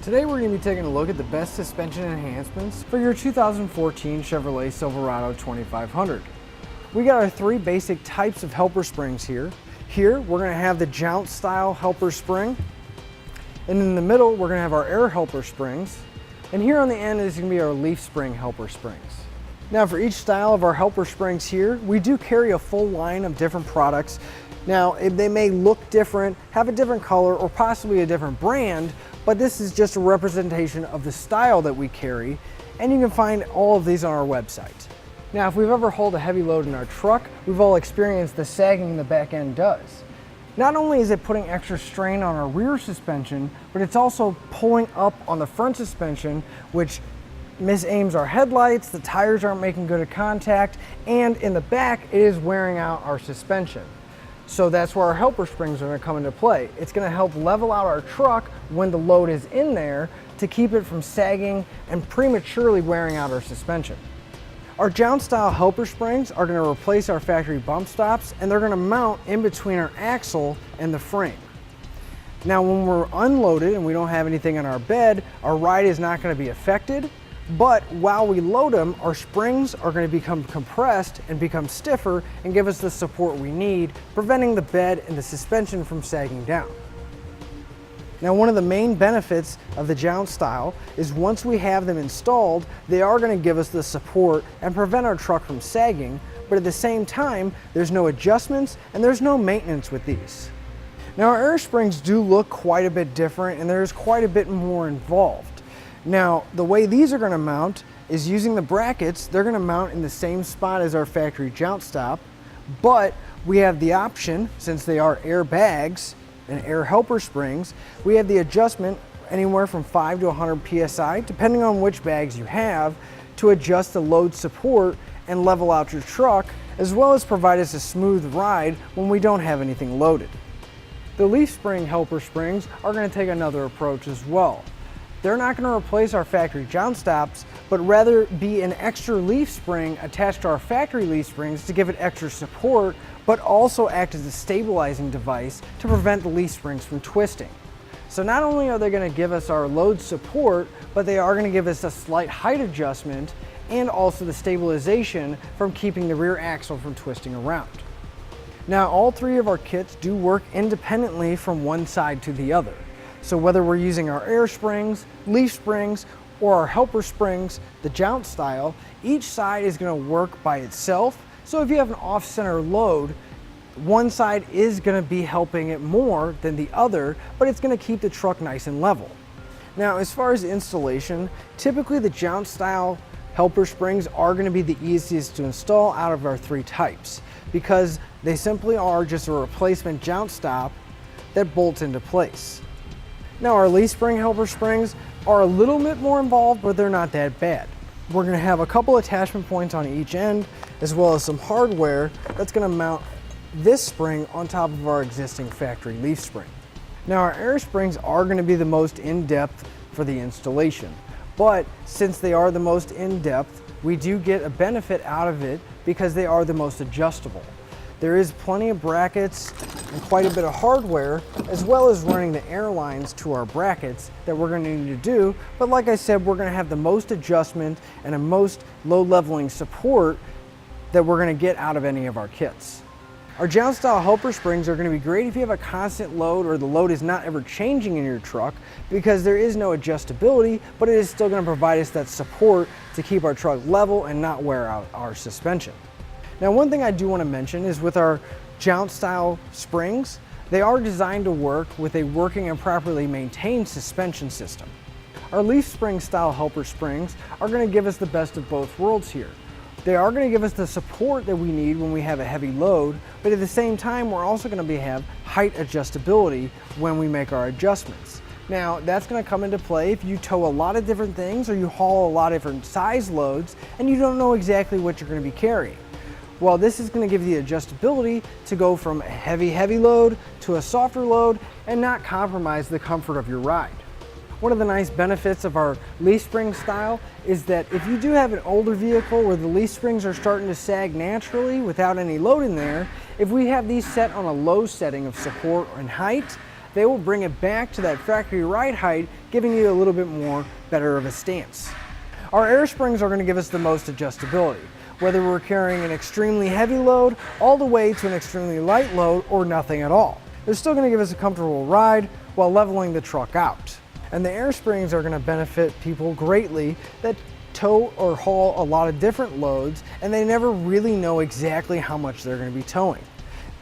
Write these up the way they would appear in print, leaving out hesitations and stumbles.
Today we're going to be taking a look at the best suspension enhancements for your 2014 Chevrolet Silverado 2500. We got our three basic types of helper springs here. Here we're going to have the Jounce-style helper spring, and in the middle we're going to have our air helper springs, and here on the end is going to be our leaf spring helper springs. Now for each style of our helper springs here, we do carry a full line of different products. Now they may look different, have a different color, or possibly a different brand, but this is just a representation of the style that we carry, and you can find all of these on our website. Now if we've ever hauled a heavy load in our truck, we've all experienced the sagging the back end does. Not only is it putting extra strain on our rear suspension, but it's also pulling up on the front suspension, which misaims our headlights, the tires aren't making good contact, and in the back it is wearing out our suspension. So that's where our helper springs are going to come into play. It's going to help level out our truck when the load is in there to keep it from sagging and prematurely wearing out our suspension. Our Jounce-style helper springs are going to replace our factory bump stops, and they're going to mount in between our axle and the frame. Now when we're unloaded and we don't have anything on our bed, our ride is not going to be affected. But while we load them, our springs are going to become compressed and become stiffer and give us the support we need, preventing the bed and the suspension from sagging down. Now one of the main benefits of the Jounce style is once we have them installed, they are going to give us the support and prevent our truck from sagging, but at the same time, there's no adjustments and there's no maintenance with these. Now our air springs do look quite a bit different, and there's quite a bit more involved. Now, the way these are going to mount is using the brackets. They're going to mount in the same spot as our factory Jounce stop, but we have the option, since they are air bags and air helper springs, we have the adjustment anywhere from 5 to 100 psi, depending on which bags you have, to adjust the load support and level out your truck, as well as provide us a smooth ride when we don't have anything loaded. The leaf spring helper springs are going to take another approach as well. They're not going to replace our factory Jounce stops, but rather be an extra leaf spring attached to our factory leaf springs to give it extra support, but also act as a stabilizing device to prevent the leaf springs from twisting. So not only are they going to give us our load support, but they are going to give us a slight height adjustment and also the stabilization from keeping the rear axle from twisting around. Now all three of our kits do work independently from one side to the other. So whether we're using our air springs, leaf springs, or our helper springs, the Jounce style, each side is going to work by itself. So if you have an off-center load, one side is going to be helping it more than the other, but it's going to keep the truck nice and level. Now as far as installation, typically the Jounce style helper springs are going to be the easiest to install out of our three types, because they simply are just a replacement Jounce stop that bolts into place. Now our leaf spring helper springs are a little bit more involved, but they're not that bad. We're going to have a couple attachment points on each end, as well as some hardware that's going to mount this spring on top of our existing factory leaf spring. Now our air springs are going to be the most in-depth for the installation, but since they are the most in-depth, we do get a benefit out of it because they are the most adjustable. There is plenty of brackets and quite a bit of hardware, as well as running the air lines to our brackets that we're going to need to do. But like I said, we're going to have the most adjustment and a most low leveling support that we're going to get out of any of our kits. Our Jounce style helper springs are going to be great if you have a constant load or the load is not ever changing in your truck, because there is no adjustability, but it is still going to provide us that support to keep our truck level and not wear out our suspension. Now one thing I do want to mention is with our Jounce style springs, they are designed to work with a working and properly maintained suspension system. Our leaf spring style helper springs are going to give us the best of both worlds here. They are going to give us the support that we need when we have a heavy load, but at the same time we're also going to have height adjustability when we make our adjustments. Now that's going to come into play if you tow a lot of different things or you haul a lot of different size loads and you don't know exactly what you're going to be carrying. Well, this is going to give you the adjustability to go from a heavy load to a softer load and not compromise the comfort of your ride. One of the nice benefits of our leaf spring style is that if you do have an older vehicle where the leaf springs are starting to sag naturally without any load in there, if we have these set on a low setting of support and height, they will bring it back to that factory ride height, giving you a little bit more better of a stance. Our air springs are going to give us the most adjustability, whether we're carrying an extremely heavy load all the way to an extremely light load or nothing at all. They're still going to give us a comfortable ride while leveling the truck out. And the air springs are going to benefit people greatly that tow or haul a lot of different loads and they never really know exactly how much they're going to be towing.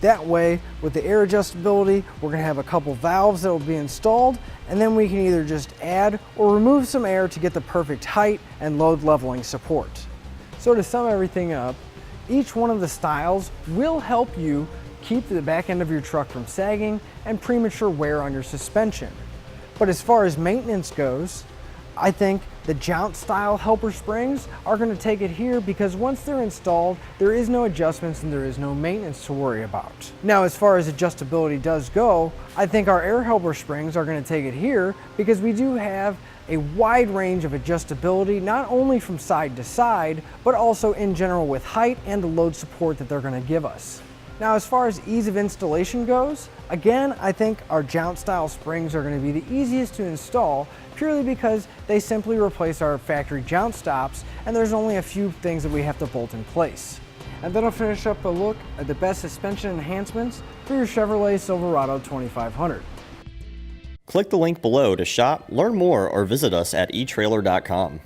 That way, with the air adjustability, we're going to have a couple valves that will be installed, and then we can either just add or remove some air to get the perfect height and load leveling support. So to sum everything up, each one of the styles will help you keep the back end of your truck from sagging and premature wear on your suspension. But as far as maintenance goes, I think the Jounce-style helper springs are going to take it here because once they're installed, there is no adjustments and there is no maintenance to worry about. Now, as far as adjustability does go, I think our air helper springs are going to take it here because we do have a wide range of adjustability, not only from side to side, but also in general with height and the load support that they're going to give us. Now, as far as ease of installation goes, again, I think our Jounce-style springs are going to be the easiest to install purely because they simply replace our factory Jounce stops and there's only a few things that we have to bolt in place. And then I'll finish up a look at the best suspension enhancements for your Chevrolet Silverado 2500. Click the link below to shop, learn more, or visit us at etrailer.com.